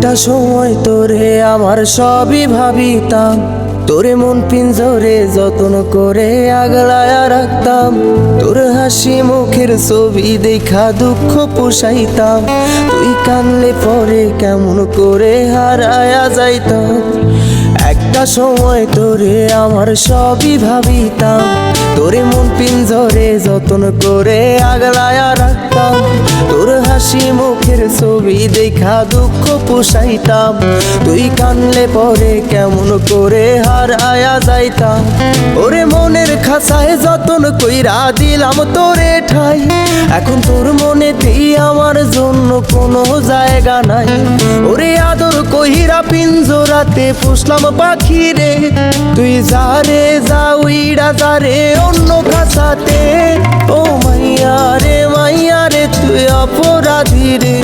একটা সময় তোরে আমার সবই ভাবিতাম, তোরে মন পিঞ্জরে যত্ন করে আগলায়া রাখতাম। তোর হাসি মুখের ছবি দেখা দুঃখ পোষাইতাম, তুই কানলে পরে কেমন করে হারায়া যাইতাম। একটা সময় তোরে আমার সবই ভাবিতাম, তোরে মন পিঞ্জরে যত্ন করে আগলায়া রাখতাম। তোর হাসি মুখের ছবি দেখা দুঃখ পোষাইতাম, তুই কানলে পরে কেমন করে হারায়া যাইতাম। ওরে মনের খাঁচায় যতন কইরা দিলাম তোরে ঠাই, এখন তোর মনে দিই আমার জন্য কোনো জায়গা নাই। ওরে আদর কইরা পিঞ্জরাতে পুষলাম পাখি রে, তুই যারে যা উইড়া যারে অন্য খাঁচাতে। ও মাইয়া রে তুই অপরাধী রে,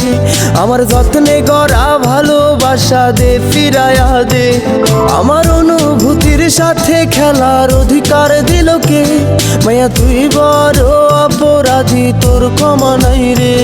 আমার যত্নে গড়া ভালোবাসা দে ফিরায়া দে। আমার অনুভূতির সাথে খেলার অধিকার দিল কে? মাইয়া তুই বড় অপরাধী, তোর ক্ষমা নাই রে।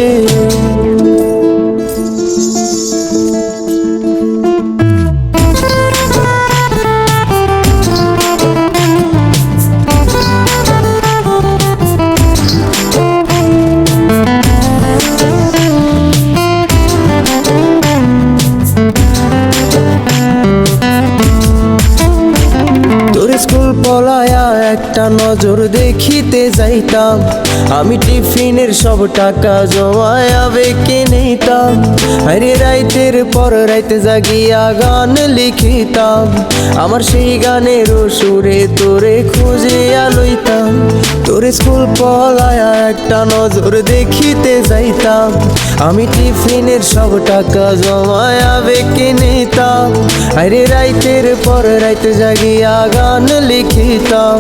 স্কুল পলায়া একটা নজর দেখিতে যাইতাম, আমি টিফিনের সব টাকা জমায়া বেঁকে নিতাম। আরে রাইতের পর রাইতে জাগিয়া গান লিখিতাম, আমার সেই গানের সুরে তোরে খুঁজিয়া লইতাম। তোর স্কুল পলায়া একটা নজর দেখিতে যাইতাম, আমি টিফিনের সব টাকা জমায়া বেঁকে নিতাম। আরে রাইতের পর রাইতে জাগিয়া গান লিখিতাম,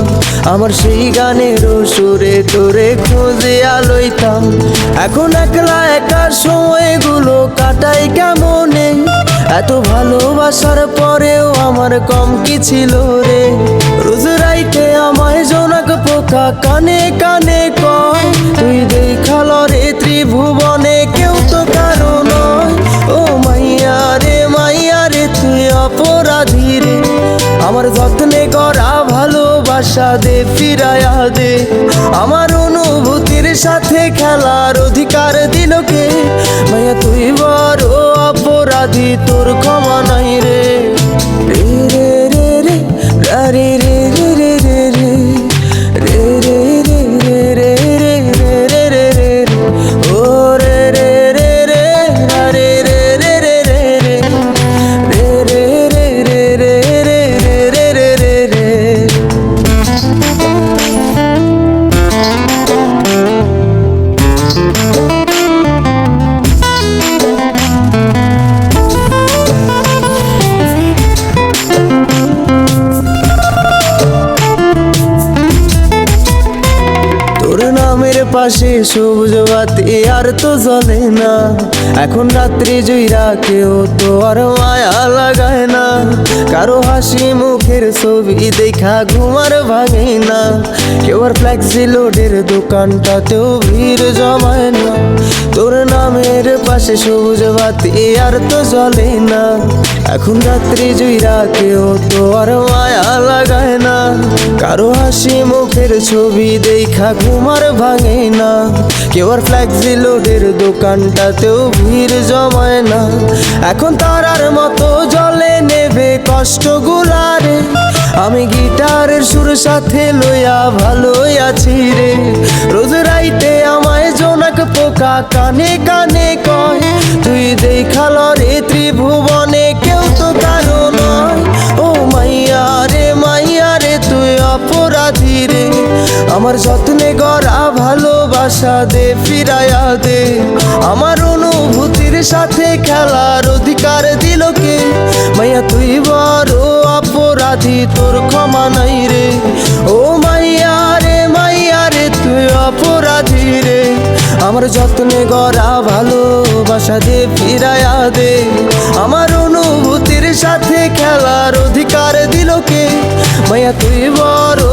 আমার সেই গানের সুরে তোরে খুঁজিয়া লইতাম। এখন একলা একা সময়গুলো কাটাই কেমনে, এত ভালোবাসার পরেও আমার কম কি ছিল রে। রোজ রাইতে আমায় জোনাক পোকা কানে কানে কয়, তুই দেখাল রে ত্রিভুবনে কেউ তো কারো নয়। ও মাইয়া রে তুই অপরাধী রে, আমার যত্নে গড়া ভালোবাসা দে ফিরায়া দে। আমার অনুভূতির সাথে খেলার অধিকার দিল কে? মাইয়া তুই বড় অপরাধী, তোর ক্ষমা নাই রে। রে রে রে রে রে রে রে রে রে রে রে রে রে রে রে রে রে ও রে রে রে রে রে রে রে রে রে রে রে রে রে রে রে রে। তোর নামের পাশে সবুজ বাতি আর তো জ্বলে না, এখন রাত্রি জুইরা কেউ তো আর মায়া লাগায় না। কারো হাসি মুখের ছবি দেখা ঘুমার ভাঙে না, কেউ আর ফ্লেক্সি লোডের দোকানটাতেও ভিড় জমায় না। তোর নামের পাশে সবুজ বাতি আর তো জ্বলে না, এখন রাত্রি জুইরা কেউ তো আর মায়া লাগায় না। কারো হাসি মুখের ছবি দেখা ঘুমার ভাঙে না, কেউ আর ফ্লেক্সি লোডের দোকানটাতেও ভিড় জমায় না। এখন তারার মতো জলে নেবে কষ্ট গুলারে, আমি গিটারের সুর সাথে লইয়া ভালোই আছি রে। রোজ রাইতে আমায় জোনাক পোকা কানে কানে কয়, তুই দেখাল রে ত্রিভুবনে কেউ তো কারো নয়। ও মাইয়া রে তুই অপরাধী রে, আমার যত্নে গড়া ভালোবাসা দে ফিরায়া দে। আমার অনুভূতির সাথে খেলার অধিকার দিল কে? মাইয়া তুই বড় অপরাধী, তোর ক্ষমা নাই রে। ও মাইয়া রে তুই অপরাধী রে, আমার যত্নে গড়া ভালোবাসা দে ফিরায়া দে। আমার অনুভূতির সাথে খেলার অধিকার দিল কে? মাইয়া তুই বড়